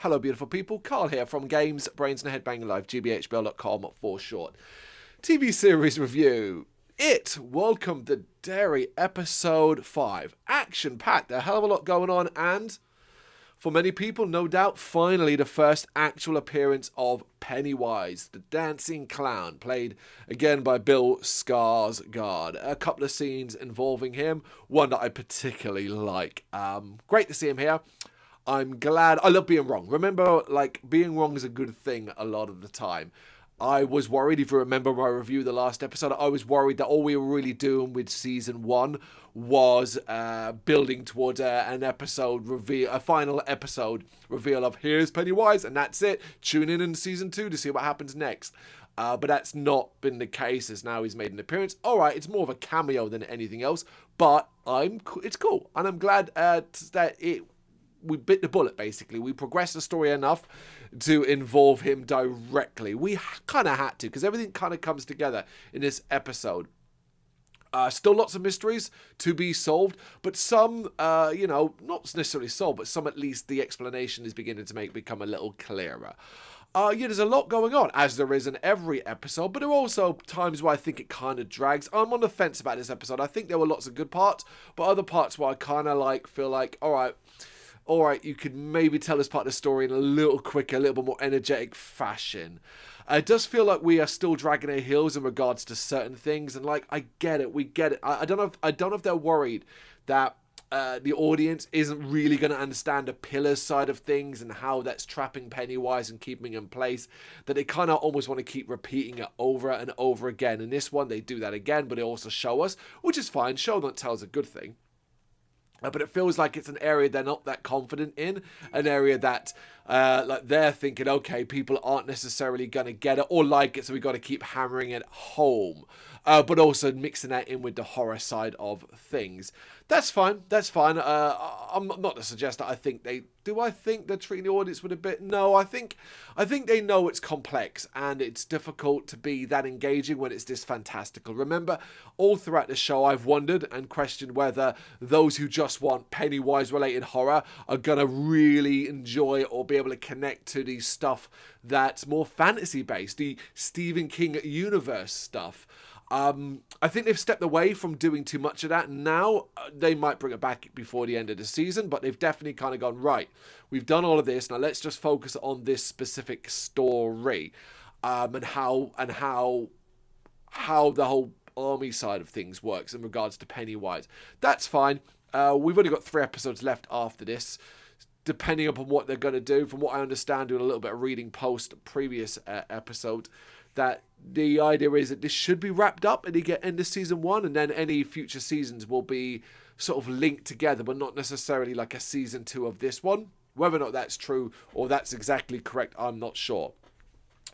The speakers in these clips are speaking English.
Hello, beautiful people. Carl here from Brrraains A Head-Banging Life, gbhblofficial for short. TV series review. Welcome to Derry, episode 5. Action-packed, a hell of a lot going on, and for many people, no doubt, finally the first actual appearance of Pennywise, the dancing clown, played again by Bill Skarsgård. A couple of scenes involving him, one that I particularly like. Great to see him here. I'm glad. I love being wrong. Remember, being wrong is a good thing a lot of the time. I was worried, if you remember my review the last episode, I was worried that all we were really doing with season 1 was building towards an episode reveal, a final episode reveal of here's Pennywise, and that's it. Tune in season 2 to see what happens next. But that's not been the case, as now he's made an appearance. Alright, it's more of a cameo than anything else, but it's cool, and I'm glad that we bit the bullet, basically. We progressed the story enough to involve him directly. We kind of had to, because everything kind of comes together in this episode. Still lots of mysteries to be solved, but some, not necessarily solved, but some at least the explanation is beginning to become a little clearer. There's a lot going on, as there is in every episode, but there are also times where I think it kind of drags. I'm on the fence about this episode. I think there were lots of good parts, but other parts where I kind of feel like, alright, you could maybe tell this part of the story in a little quicker, a little bit more energetic fashion. It does feel like we are still dragging our heels in regards to certain things, and I get it, we get it. I don't know if they're worried that the audience isn't really going to understand the pillars side of things and how that's trapping Pennywise and keeping him in place, that they kind of almost want to keep repeating it over and over again. In this one, they do that again, but they also show us, which is fine. Show don't tell is a good thing. But it feels like it's an area they're not that confident in, an area that they're thinking, okay, people aren't necessarily going to get it or like it, so we've got to keep hammering it home. But also mixing that in with the horror side of things. That's fine. I'm not to suggest that I think they're treating the audience with a bit. No, I think they know it's complex and it's difficult to be that engaging when it's this fantastical. Remember, all throughout the show, I've wondered and questioned whether those who just want Pennywise-related horror are gonna really enjoy or be able to connect to the stuff that's more fantasy-based, the Stephen King universe stuff. I think they've stepped away from doing too much of that. Now, they might bring it back before the end of the season, but they've definitely kind of gone, right, we've done all of this, now let's just focus on this specific story, and how the whole army side of things works in regards to Pennywise. That's fine. We've only got 3 episodes left after this, depending upon what they're going to do. From what I understand, doing a little bit of reading post previous episode, that the idea is that this should be wrapped up and you get end of season 1, and then any future seasons will be sort of linked together, but not necessarily like a season 2 of this one. Whether or not that's true or that's exactly correct, I'm not sure.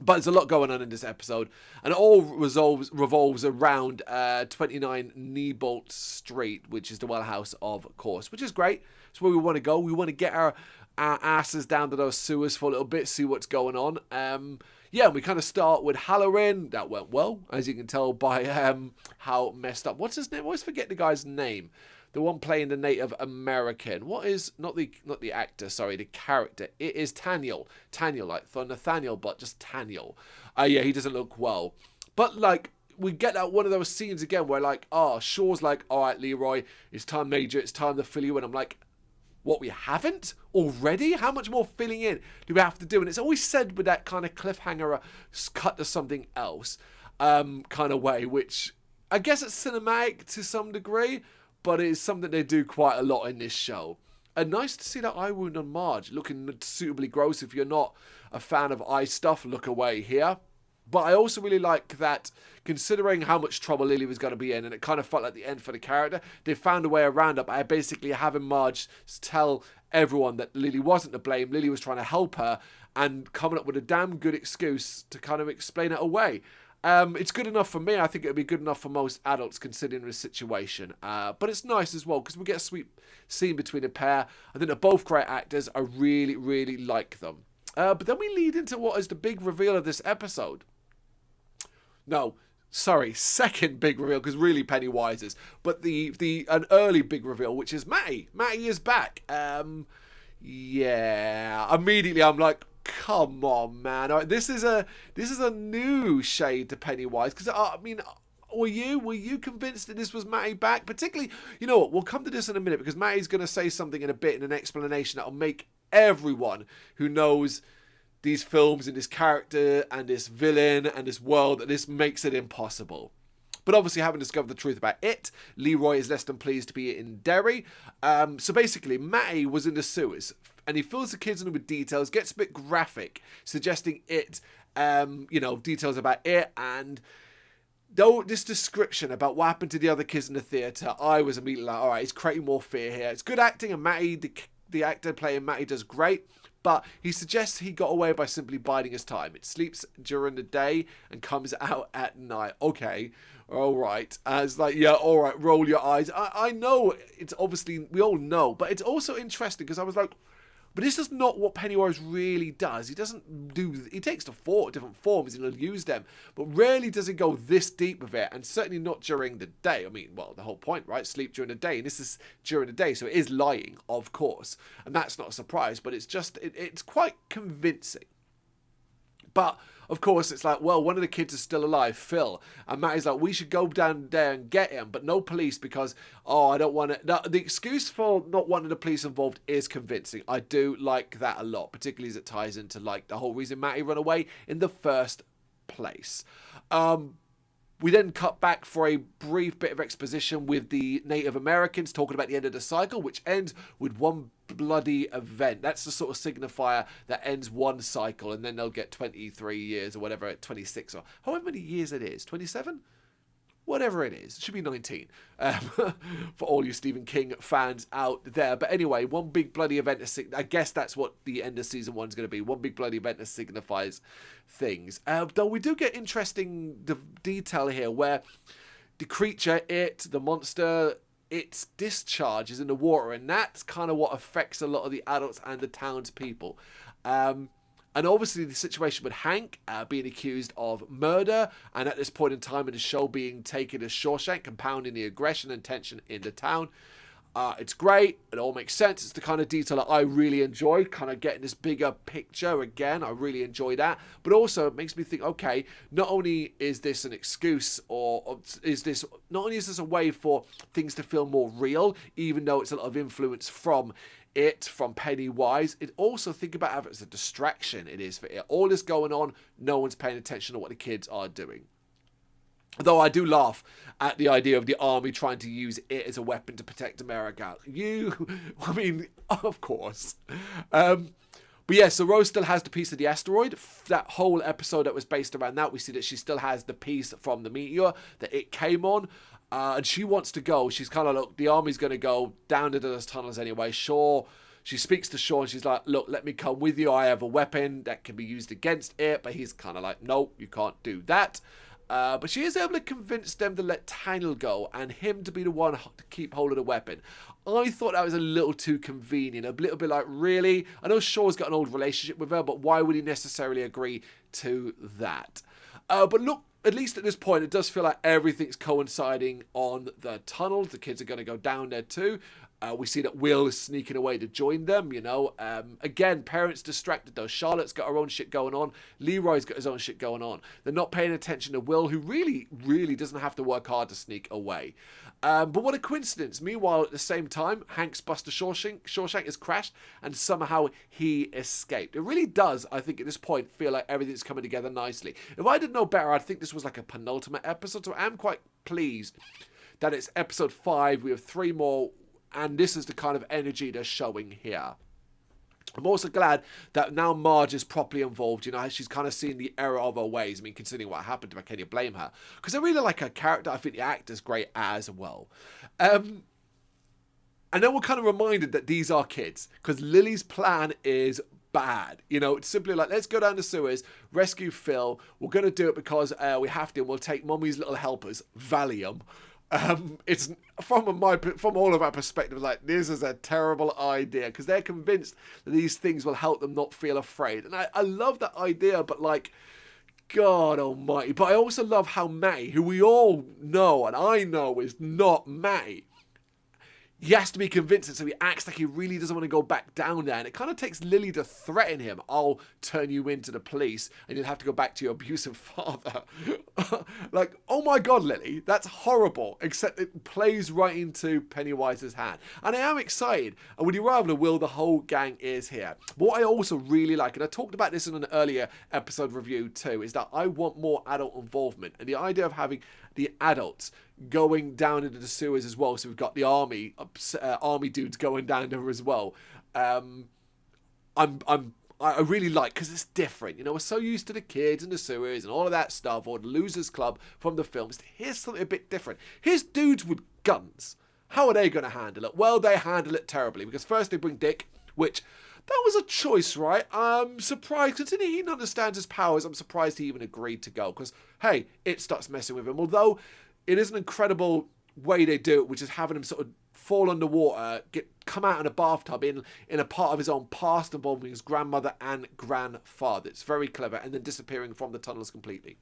But there's a lot going on in this episode, and it all revolves around 29 Neibolt Street, which is the well house, of course, which is great. It's where we want to go. We want to get our asses down to those sewers for a little bit, see what's going on. We kind of start with Halloween. That went well, as you can tell by how messed up. What's his name? I always forget the guy's name. The one playing the Native American. What is not the actor? Sorry, the character. It is Taniel. Taniel, like Nathaniel, but just Taniel. He doesn't look well. But we get that one of those scenes again where Shaw's like, all right, Leroy, it's time, Major. It's time to fill you in. I'm like, what, we haven't already? How much more filling in do we have to do? And it's always said with that kind of cliffhanger, cut to something else kind of way, which I guess it's cinematic to some degree, but it's something they do quite a lot in this show. And nice to see that eye wound on Marge, looking suitably gross. If you're not a fan of eye stuff, look away here. But I also really like that, considering how much trouble Lily was going to be in, and it kind of felt like the end for the character, they found a way around it by basically having Marge tell everyone that Lily wasn't to blame, Lily was trying to help her, and coming up with a damn good excuse to kind of explain it away. It's good enough for me. I think it would be good enough for most adults considering the situation. But it's nice as well, because we get a sweet scene between the pair. I think they're both great actors. I really, really like them. But then we lead into what is the big reveal of this episode. No, sorry, second big reveal, because really Pennywise is. But an early big reveal, which is Matty. Matty is back. Yeah. Immediately I'm like, come on, man. All right, this is a new shade to Pennywise. Because, I mean, were you convinced that this was Matty back? Particularly, you know what, we'll come to this in a minute, because Matty's going to say something in a bit, in an explanation that'll make everyone who knows these films and this character and this villain and this world, that this makes it impossible. But obviously, having discovered the truth about it, Leroy is less than pleased to be in Derry. So basically, Matty was in the sewers, and he fills the kids in with details, gets a bit graphic, suggesting it, details about it, and though this description about what happened to the other kids in the theatre, I was immediately like, all right, he's creating more fear here. It's good acting, and Matty, the actor playing Matty, does great. But he suggests he got away by simply biding his time. It sleeps during the day and comes out at night. Okay, all right. It's like, yeah, all right, roll your eyes. I know, it's obviously, we all know. But it's also interesting, because I was like, but this is not what Pennywise really does. He doesn't do... He takes the different forms and he'll use them. But rarely does he go this deep with it. And certainly not during the day. I mean, well, the whole point, right? Sleep during the day. And this is during the day. So it is lying, of course. And that's not a surprise. But it's just... It's quite convincing. But, of course, it's like, well, one of the kids is still alive, Phil. And Matty's like, we should go down there and get him, but no police because, I don't want to... The excuse for not wanting the police involved is convincing. I do like that a lot, particularly as it ties into, like, the whole reason Matty ran away in the first place. We then cut back for a brief bit of exposition with the Native Americans talking about the end of the cycle, which ends with one bloody event. That's the sort of signifier that ends one cycle, and then they'll get 23 years or whatever, 26 or however many years it is, 27? Whatever it is. It should be 19 for all you Stephen King fans out there. But anyway, one big bloody event. I guess that's what the end of season 1 is going to be. One big bloody event that signifies things. Though we do get interesting detail here where the creature, the monster, its discharge is in the water. And that's kind of what affects a lot of the adults and the townspeople. And obviously the situation with Hank being accused of murder, and at this point in time in the show being taken as Shawshank, compounding the aggression and tension in the town. It's great. It all makes sense. It's the kind of detail that I really enjoy, kind of getting this bigger picture again. I really enjoy that. But also it makes me think, okay, not only is this an excuse, or is this, not only is this a way for things to feel more real, even though it's a lot of influence from Pennywise, it also, think about how it's a distraction it is for it. All this going on, no one's paying attention to what the kids are doing. Though I do laugh at the idea of the army trying to use it as a weapon to protect America. I mean, of course. But yeah, so Rose still has the piece of the asteroid. That whole episode that was based around that, we see that she still has the piece from the meteor that it came on. And she wants to go. She's kind of, look, the army's going to go down into those tunnels anyway. Shaw, she speaks to Shaw and she's like, look, let me come with you. I have a weapon that can be used against it. But he's kind of like, no, you can't do that. But she is able to convince them to let Tanel go and him to be the one to keep hold of the weapon. I thought that was a little too convenient. A little bit like, really? I know Shaw's got an old relationship with her, but why would he necessarily agree to that? But look, at least at this point, it does feel like everything's coinciding on the tunnels. The kids are going to go down there too. We see that Will is sneaking away to join them, you know. Again, parents distracted though. Charlotte's got her own shit going on. Leroy's got his own shit going on. They're not paying attention to Will, who really, really doesn't have to work hard to sneak away. But what a coincidence. Meanwhile, at the same time, Hank's Buster Shawshank has crashed and somehow he escaped. It really does, I think, at this point, feel like everything's coming together nicely. If I didn't know better, I'd think this was like a penultimate episode. So I am quite pleased that it's episode 5. We have 3 more. And this is the kind of energy they're showing here. I'm also glad that now Marge is properly involved. You know, she's kind of seen the error of her ways. I mean, considering what happened to her, can you blame her? Because I really like her character. I think the actor's great as well. And then we're kind of reminded that these are kids. Because Lily's plan is bad. You know, it's simply like, let's go down the sewers, rescue Phil. We're going to do it because we have to. And we'll take Mummy's little helpers, Valium. It's from all of our perspectives, like, this is a terrible idea because they're convinced that these things will help them not feel afraid. And I love that idea, but like, God almighty. But I also love how Matty, who we all know and I know is not Matty, he has to be convincing, so he acts like he really doesn't want to go back down there. And it kind of takes Lily to threaten him. I'll turn you into the police and you'll have to go back to your abusive father. Like, oh my God, Lily, that's horrible. Except it plays right into Pennywise's hand. And I am excited. And would you rather will the whole gang is here. But what I also really like, and I talked about this in an earlier episode review too, is that I want more adult involvement. And the idea of having the adults going down into the sewers as well. So we've got the army dudes going down there as well. I really like, because it's different. You know, we're so used to the kids and the sewers and all of that stuff, or the Losers Club from the films. Here's something a bit different. Here's dudes with guns. How are they going to handle it? Well, they handle it terribly, because first they bring Dick, which that was a choice, right? I'm surprised, considering he understands his powers, I'm surprised he even agreed to go, because, hey, it starts messing with him. Although, it is an incredible way they do it, which is having him sort of fall underwater, come out in a bathtub in a part of his own past involving his grandmother and grandfather. It's very clever, and then disappearing from the tunnels completely.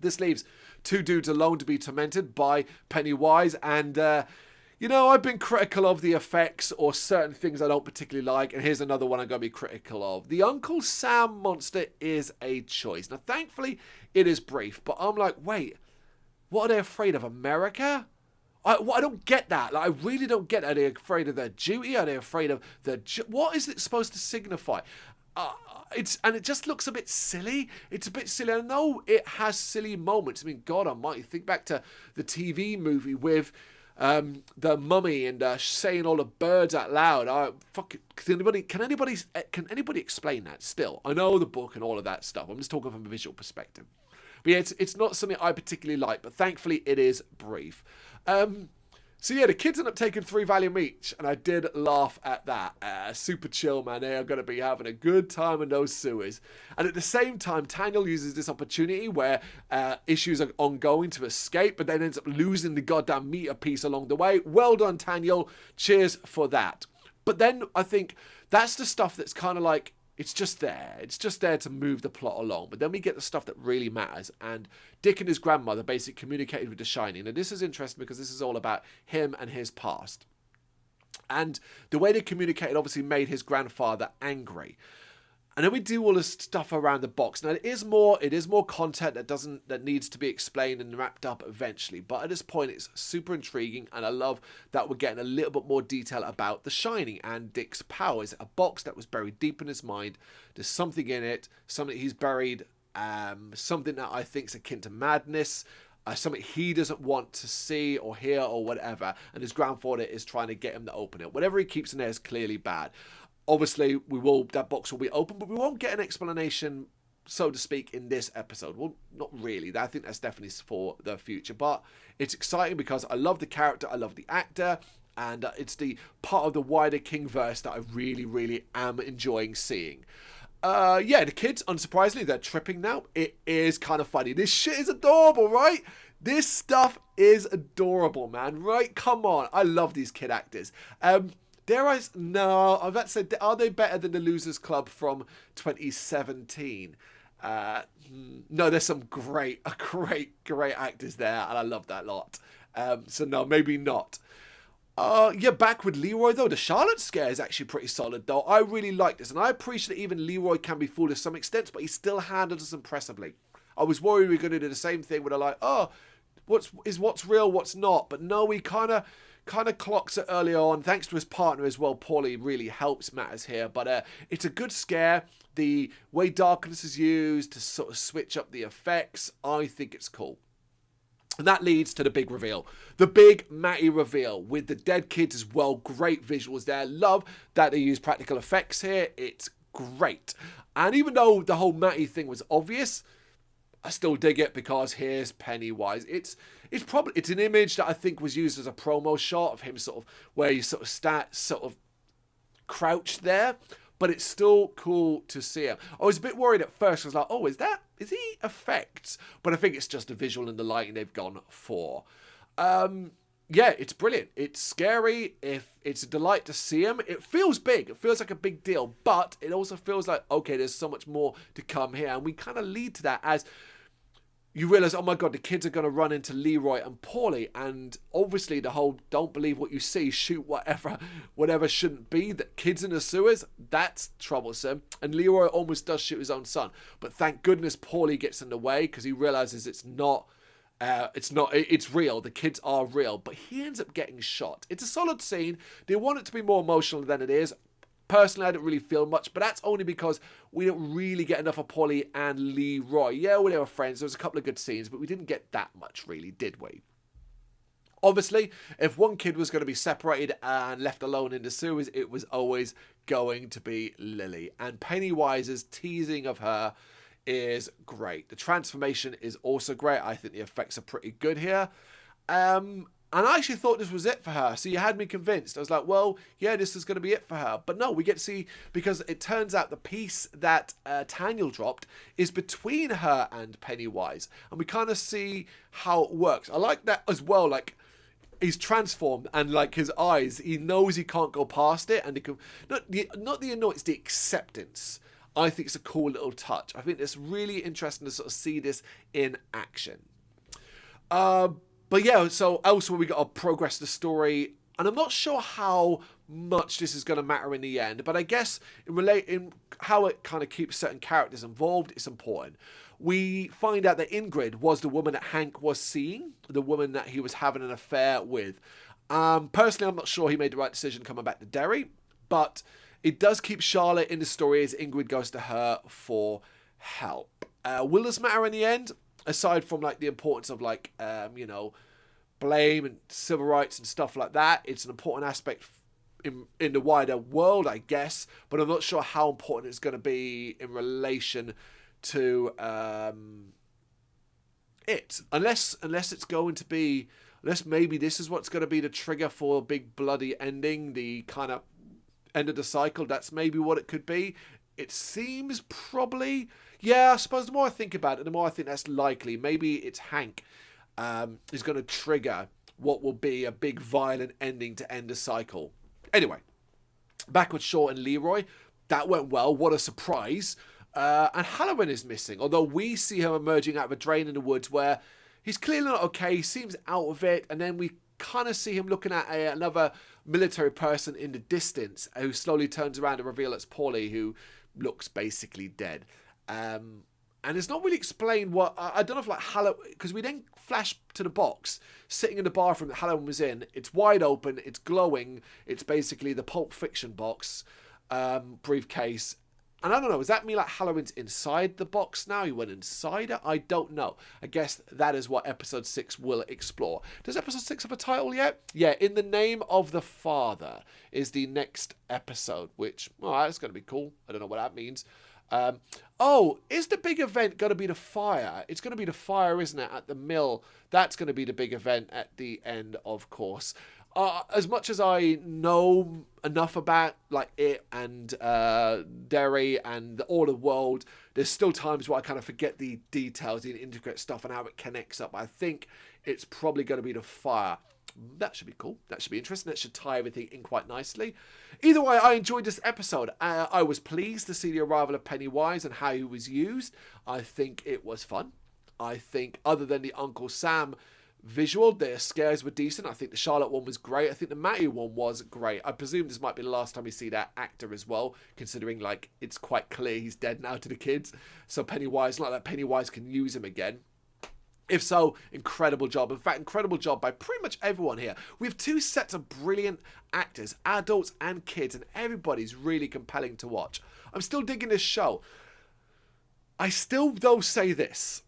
This leaves two dudes alone to be tormented by Pennywise, and you know, I've been critical of the effects or certain things I don't particularly like, and here's another one I'm going to be critical of. The Uncle Sam monster is a choice. Now, thankfully, it is brief, but I'm like, wait, what are they afraid of? America? I don't get that. Like, I really don't get that. Are they afraid of their duty? Are they afraid of their... What is it supposed to signify? It just looks a bit silly. It's a bit silly. I know it has silly moments. I mean, God almighty, think back to the TV movie with... the mummy and saying all the birds out loud. Can anybody explain that still? I know the book and all of that stuff. I'm just talking from a visual perspective. But yeah, it's not something I particularly like, but thankfully it is brief. So yeah, the kids end up taking 3 Valium each, and I did laugh at that. Super chill, man. They are going to be having a good time in those sewers. And at the same time, Daniel uses this opportunity where issues are ongoing to escape, but then ends up losing the goddamn meter piece along the way. Well done, Daniel. Cheers for that. But then I think that's the stuff that's kind of like, it's just there. It's just there to move the plot along. But then we get the stuff that really matters. And Dick and his grandmother basically communicated with The Shining. And this is interesting because this is all about him and his past. And the way they communicated obviously made his grandfather angry. And then we do all this stuff around the box. Now, it is more content that needs to be explained and wrapped up eventually. But at this point, it's super intriguing, and I love that we're getting a little bit more detail about The Shining and Dick's powers. A box that was buried deep in his mind. There's something in it, something he's buried, something that I think is akin to madness. Something he doesn't want to see or hear or whatever. And his grandfather is trying to get him to open it. Whatever he keeps in there is clearly bad. Obviously, that box will be open, but we won't get an explanation, so to speak, in this episode. Well, not really. I think that's definitely for the future. But it's exciting because I love the character, I love the actor, and it's the part of the wider Kingverse that I really, really am enjoying seeing. Yeah, the kids, unsurprisingly, they're tripping now. It is kind of funny. This shit is adorable, right? This stuff is adorable, man. Right? Come on. I love these kid actors. No, I'm about to say, are they better than the Losers Club from 2017? No, there's some great actors there, and I love that lot. So no, maybe not. Yeah, back with Leroy, though. The Charlotte scare is actually pretty solid, though. I really like this, and I appreciate that even Leroy can be fooled to some extent, but he still handles us impressively. I was worried we were going to do the same thing where they're like, oh, what's real, what's not? But no, we kind of clocks it early on, thanks to his partner as well. Paulie really helps matters here, but it's a good scare. The way darkness is used to sort of switch up the effects, I think it's cool. And that leads to the big reveal. The big Matty reveal with the dead kids as well. Great visuals there. Love that they use practical effects here. It's great. And even though the whole Matty thing was obvious, I still dig it because here's Pennywise. It's an image that I think was used as a promo shot of him sort of where you sort of crouched there, but it's still cool to see him. I was a bit worried at first. I was like, oh, is he effects? But I think it's just the visual and the lighting they've gone for. Yeah, it's brilliant. It's scary. It's a delight to see him. It feels big. It feels like a big deal, but it also feels like, okay, there's so much more to come here. And we kind of lead to that as you realise, oh my god, the kids are going to run into Leroy and Paulie, and obviously the whole don't believe what you see, shoot whatever shouldn't be, that kids in the sewers, that's troublesome, and Leroy almost does shoot his own son, but thank goodness Paulie gets in the way, because he realises it's real, the kids are real, but he ends up getting shot. It's a solid scene. They want it to be more emotional than it is. Personally, I don't really feel much, but that's only because we don't really get enough of Paulie and Leroy. Yeah, well, they were friends. There was a couple of good scenes, but we didn't get that much, really, did we? Obviously, if one kid was going to be separated and left alone in the sewers, it was always going to be Lily. And Pennywise's teasing of her is great. The transformation is also great. I think the effects are pretty good here. And I actually thought this was it for her. So you had me convinced. I was like, well, yeah, this is going to be it for her. But no, we get to see, because it turns out the piece that Taniel dropped is between her and Pennywise. And we kind of see how it works. I like that as well. Like, he's transformed and like his eyes, he knows he can't go past it. And it can, not the annoyance, the acceptance. I think it's a cool little touch. I think it's really interesting to sort of see this in action. But yeah, so elsewhere we got to progress the story, and I'm not sure how much this is going to matter in the end, but I guess in how it kind of keeps certain characters involved, it's important. We find out that Ingrid was the woman that Hank was seeing, the woman that he was having an affair with. Personally, I'm not sure he made the right decision coming back to Derry, but it does keep Charlotte in the story as Ingrid goes to her for help. Will this matter in the end? Aside from like the importance of like, blame and civil rights and stuff like that, it's an important aspect in the wider world, I guess. But I'm not sure how important it's going to be in relation to it, unless it's going to be, unless maybe this is what's going to be the trigger for a big bloody ending, the kind of end of the cycle. That's maybe what it could be. It seems probably. Yeah, I suppose the more I think about it, the more I think that's likely. Maybe it's Hank is going to trigger what will be a big violent ending to end the cycle. Anyway, back with Shaw and Leroy. That went well. What a surprise. And Halloween is missing, although we see him emerging out of a drain in the woods where he's clearly not okay. He seems out of it. And then we kind of see him looking at another military person in the distance who slowly turns around to reveal it's Paulie, who looks basically dead. And it's not really explained what, I don't know if like Halloween, because we then flash to the box sitting in the bathroom that Halloween was in. It's wide open, it's glowing, it's basically the Pulp Fiction box briefcase. And I don't know, does that mean like Halloween's inside the box now? He went inside it? I don't know. I guess that is what episode 6 will explore. Does episode 6 have a title yet? Yeah, In the Name of the Father is the next episode, which, that's going to be cool. I don't know what that means. Is the big event going to be the fire? It's going to be the fire, isn't it, at the mill? That's going to be the big event at the end, of course. As much as I know enough about like it and Derry and all the world, there's still times where I kind of forget the details, the intricate stuff and how it connects up. I think it's probably going to be the fire. That should be cool. That should be interesting. That should tie everything in quite nicely. Either way, I enjoyed this episode. I was pleased to see the arrival of Pennywise and how he was used. I think it was fun. I think other than the Uncle Sam visual, their scares were decent. I think the Charlotte one was great. I think the Matty one was great. I presume this might be the last time we see that actor as well, considering like it's quite clear he's dead now to the kids. So Pennywise, not that Pennywise can use him again. If so, incredible job. In fact, incredible job by pretty much everyone here. We have 2 sets of brilliant actors, adults and kids, and everybody's really compelling to watch. I'm still digging this show. I still, though, say this.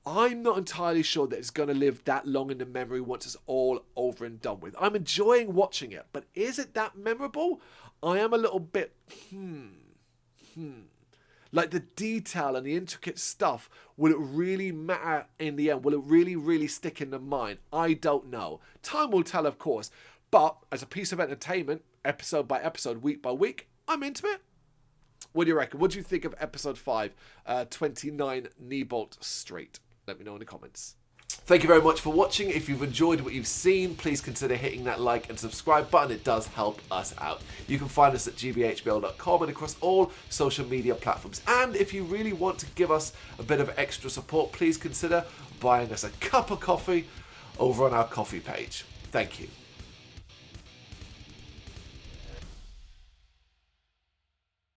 I'm not entirely sure that it's going to live that long in the memory once it's all over and done with. I'm enjoying watching it, but is it that memorable? I am a little bit, Like the detail and the intricate stuff, will it really matter in the end? Will it really, really stick in the mind? I don't know. Time will tell, of course. But as a piece of entertainment, episode by episode, week by week, I'm into it. What do you reckon? What do you think of episode 5, 29 Neibolt Street? Let me know in the comments. Thank you very much for watching. If you've enjoyed what you've seen, please consider hitting that like and subscribe button. It does help us out. You can find us at gbhbl.com and across all social media platforms. And if you really want to give us a bit of extra support, please consider buying us a cup of coffee over on our coffee page. Thank you.